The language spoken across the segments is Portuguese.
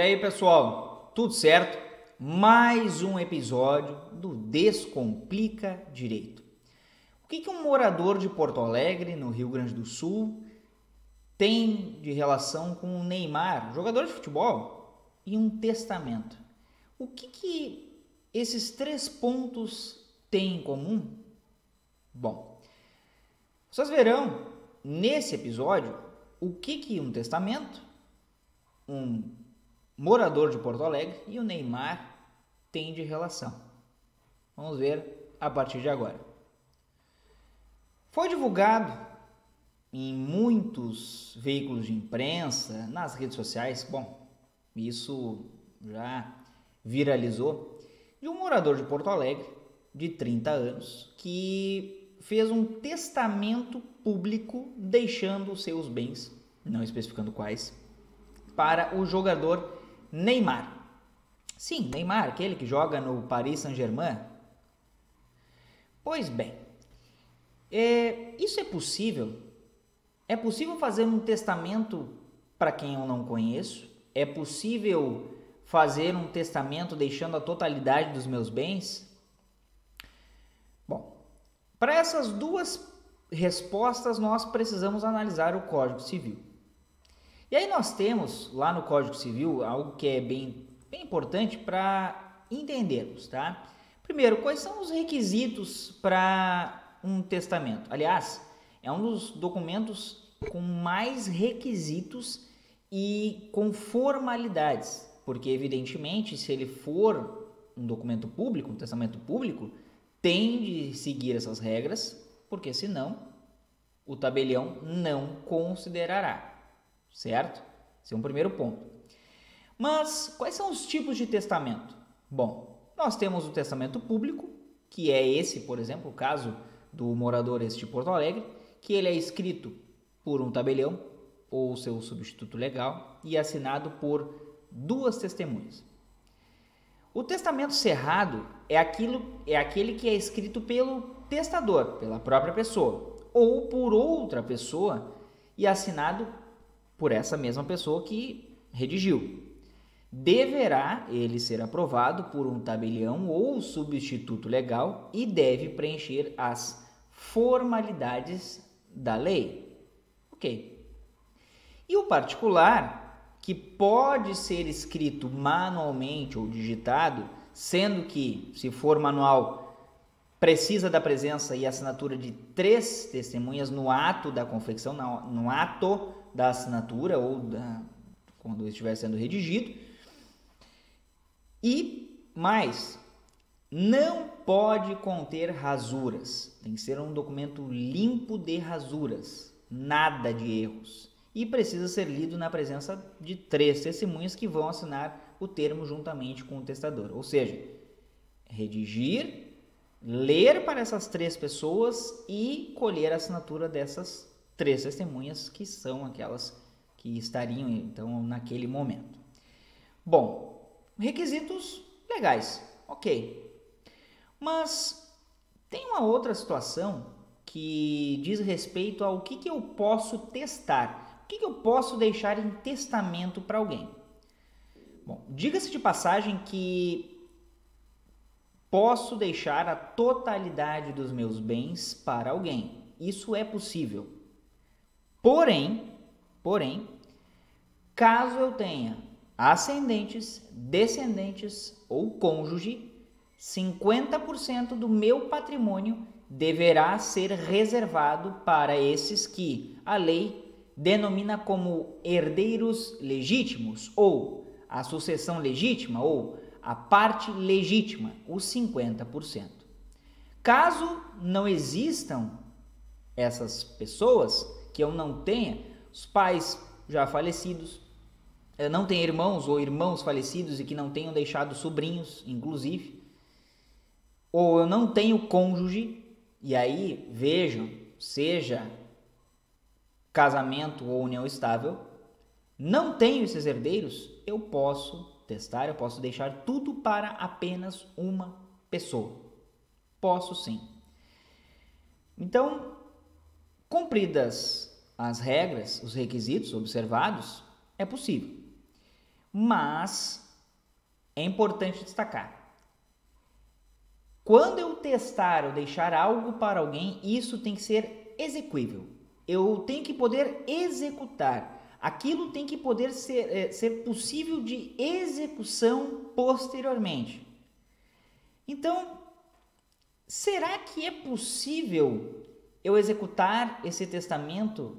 aí, pessoal? Tudo certo? Mais um episódio do Descomplica Direito. O que um morador de Porto Alegre, no Rio Grande do Sul, tem de relação com o Neymar, jogador de futebol, e um testamento? O que esses três pontos têm em comum? Bom, vocês verão nesse episódio o que um testamento, um morador de Porto Alegre e o Neymar têm de relação. Vamos ver a partir de agora. Foi divulgado em muitos veículos de imprensa, nas redes sociais, isso já viralizou, de um morador de Porto Alegre de 30 anos que fez um testamento público deixando os seus bens, não especificando quais, para o jogador Neymar. Sim, Neymar, aquele que joga no Paris Saint-Germain. Pois bem, isso é possível? É possível fazer um testamento para quem eu não conheço? É possível fazer um testamento deixando a totalidade dos meus bens? Bom, para essas duas respostas nós precisamos analisar o Código Civil. E aí nós temos lá no Código Civil algo que é bem importante para entendermos, tá? Primeiro, quais são os requisitos para um testamento? Aliás, é um dos documentos com mais requisitos e com formalidades, porque evidentemente se ele for um documento público, um testamento público, tem de seguir essas regras, porque senão o tabelião não considerará. Certo? Esse é um primeiro ponto. Mas quais são os tipos de testamento? Bom, nós temos o testamento público, que é esse, por exemplo, o caso do morador de Porto Alegre, que ele é escrito por um tabelião ou seu substituto legal e assinado por duas testemunhas. O testamento cerrado é aquele que é escrito pelo testador, pela própria pessoa, ou por outra pessoa e assinado por essa mesma pessoa que redigiu. Deverá ele ser aprovado por um tabelião ou substituto legal e deve preencher as formalidades da lei. Ok. E o particular, que pode ser escrito manualmente ou digitado, sendo que, se for manual, precisa da presença e assinatura de 3 testemunhas no ato da confecção, no ato da assinatura ou quando estiver sendo redigido. E mais, não pode conter rasuras. Tem que ser um documento limpo de rasuras, nada de erros. E precisa ser lido na presença de 3 testemunhas que vão assinar o termo juntamente com o testador. Ou seja, redigir, ler para essas 3 pessoas e colher a assinatura dessas 3 testemunhas, que são aquelas que estariam então naquele momento. Bom, requisitos legais, ok. Mas tem uma outra situação que diz respeito ao que eu posso testar, o que eu posso deixar em testamento para alguém. Bom, diga-se de passagem que posso deixar a totalidade dos meus bens para alguém. Isso é possível. Porém, caso eu tenha ascendentes, descendentes ou cônjuge, 50% do meu patrimônio deverá ser reservado para esses que a lei denomina como herdeiros legítimos, ou a sucessão legítima, ou a parte legítima, os 50%. Caso não existam essas pessoas, que eu não tenha, os pais já falecidos, eu não tenho irmãos ou irmãos falecidos e que não tenham deixado sobrinhos, inclusive, ou eu não tenho cônjuge, e aí, vejam, seja casamento ou união estável, não tenho esses herdeiros, eu posso testar, eu posso deixar tudo para apenas uma pessoa. Posso sim. Então, cumpridas as regras, os requisitos observados, é possível. Mas é importante destacar, quando eu testar ou deixar algo para alguém, isso tem que ser execuível. Eu tenho que poder executar. Aquilo tem que poder ser possível de execução posteriormente. Então, será que é possível eu executar esse testamento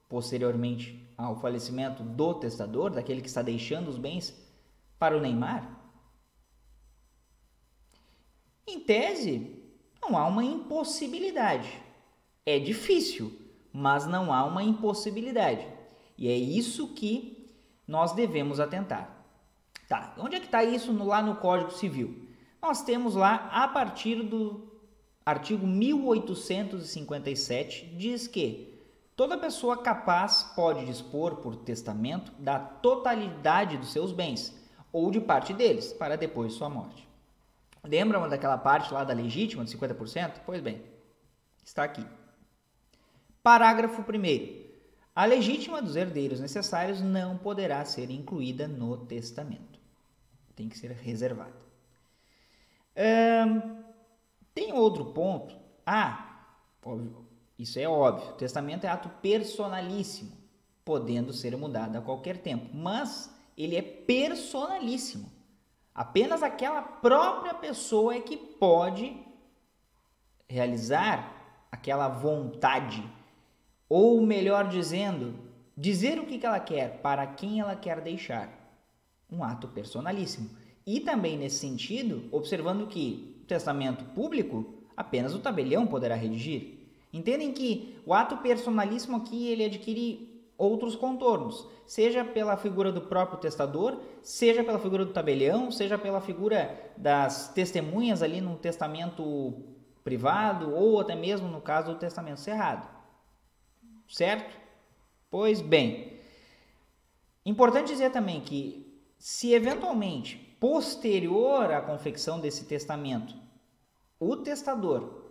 posteriormente ao falecimento do testador, daquele que está deixando os bens para o Neymar? Em tese, não há uma impossibilidade. É difícil, mas não há uma impossibilidade. E é isso que nós devemos atentar. Tá, onde é que está isso lá no Código Civil? Nós temos lá, a partir do artigo 1857, diz que toda pessoa capaz pode dispor por testamento da totalidade dos seus bens, ou de parte deles, para depois de sua morte. Lembram daquela parte lá da legítima, de 50%? Pois bem, está aqui. Parágrafo 1º. A legítima dos herdeiros necessários não poderá ser incluída no testamento. Tem que ser reservada. Tem outro ponto. Óbvio, isso é óbvio. O testamento é ato personalíssimo, podendo ser mudado a qualquer tempo. Mas ele é personalíssimo. Apenas aquela própria pessoa é que pode realizar aquela vontade, ou melhor dizendo, dizer o que ela quer, para quem ela quer deixar. Um ato personalíssimo. E também nesse sentido, observando que o testamento público, apenas o tabelião poderá redigir. Entendem que o ato personalíssimo aqui ele adquire outros contornos, seja pela figura do próprio testador, seja pela figura do tabelião, seja pela figura das testemunhas ali no testamento privado ou até mesmo no caso do testamento cerrado. Certo? Pois bem, importante dizer também que se eventualmente posterior à confecção desse testamento o testador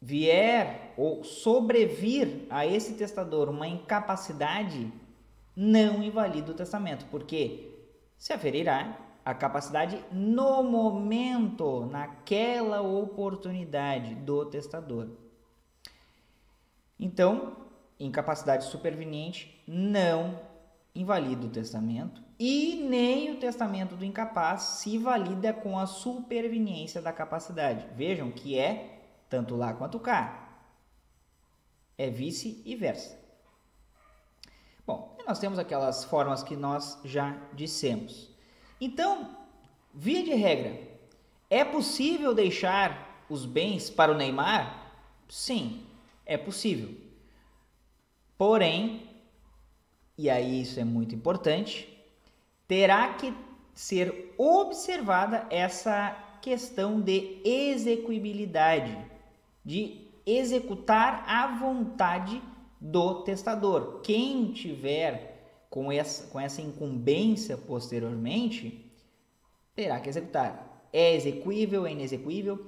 vier ou sobrevir a esse testador uma incapacidade, não invalida o testamento, porque se aferirá a capacidade no momento, naquela oportunidade do testador. Então, incapacidade superveniente não invalida o testamento e nem o testamento do incapaz se valida com a superveniência da capacidade. Vejam que é tanto lá quanto cá. É vice e versa. Bom, nós temos aquelas formas que nós já dissemos. Então, via de regra, é possível deixar os bens para o Neymar? Sim, é possível. Porém, e aí isso é muito importante, terá que ser observada essa questão de execuibilidade, de executar a vontade do testador. Quem tiver com essa incumbência posteriormente, terá que executar. É execuível, é inexecuível.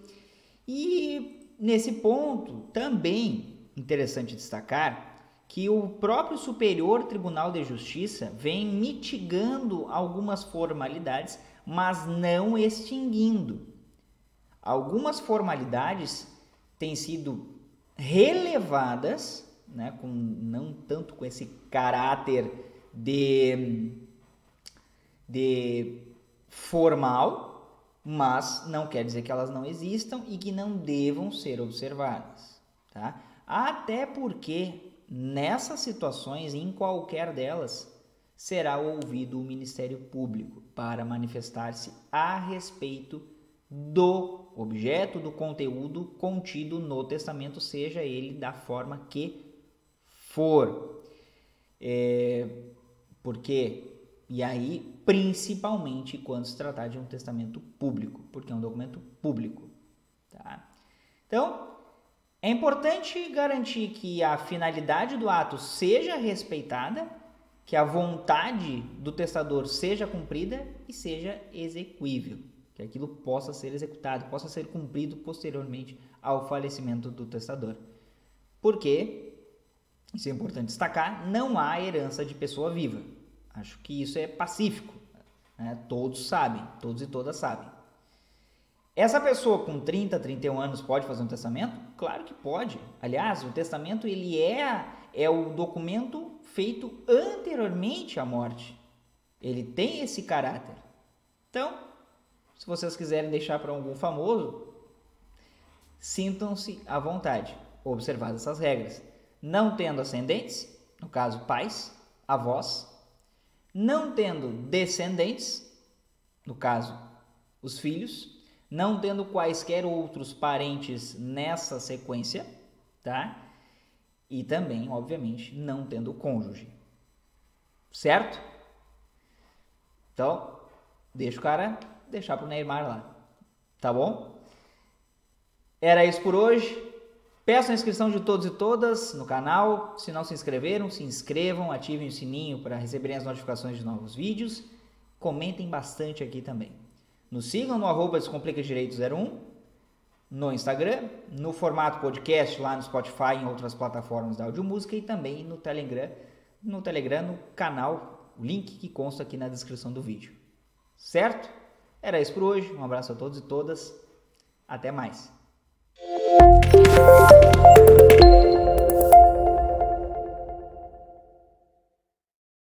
E nesse ponto, também interessante destacar que o próprio Superior Tribunal de Justiça vem mitigando algumas formalidades, mas não extinguindo. Algumas formalidades têm sido relevadas, né, não tanto com esse caráter de formal, mas não quer dizer que elas não existam e que não devam ser observadas, tá? Até porque nessas situações, em qualquer delas, será ouvido o Ministério Público para manifestar-se a respeito do objeto, do conteúdo contido no testamento, seja ele da forma que for. E aí, principalmente quando se tratar de um testamento público, porque é um documento público. Tá? Então, é importante garantir que a finalidade do ato seja respeitada, que a vontade do testador seja cumprida e seja execuível, que aquilo possa ser executado, possa ser cumprido posteriormente ao falecimento do testador. Porque, isso é importante destacar, não há herança de pessoa viva. Acho que isso é pacífico, né? Todos sabem, todos e todas sabem. Essa pessoa com 30, 31 anos pode fazer um testamento? Claro que pode. Aliás, o testamento ele é o documento feito anteriormente à morte. Ele tem esse caráter. Então, se vocês quiserem deixar para algum famoso, sintam-se à vontade, observadas essas regras. Não tendo ascendentes, no caso pais, avós, não tendo descendentes, no caso os filhos, não tendo quaisquer outros parentes nessa sequência, tá? E também, obviamente, não tendo cônjuge. Certo? Então, deixa o cara deixar pro Neymar lá. Tá bom? Era isso por hoje. Peço a inscrição de todos e todas no canal. Se não se inscreveram, se inscrevam, ativem o sininho para receberem as notificações de novos vídeos. Comentem bastante aqui também. Nos sigam no @descomplicadireito01, no Instagram, no formato podcast lá no Spotify e em outras plataformas de audiomúsica e também no Telegram, no canal, o link que consta aqui na descrição do vídeo. Certo? Era isso por hoje. Um abraço a todos e todas. Até mais.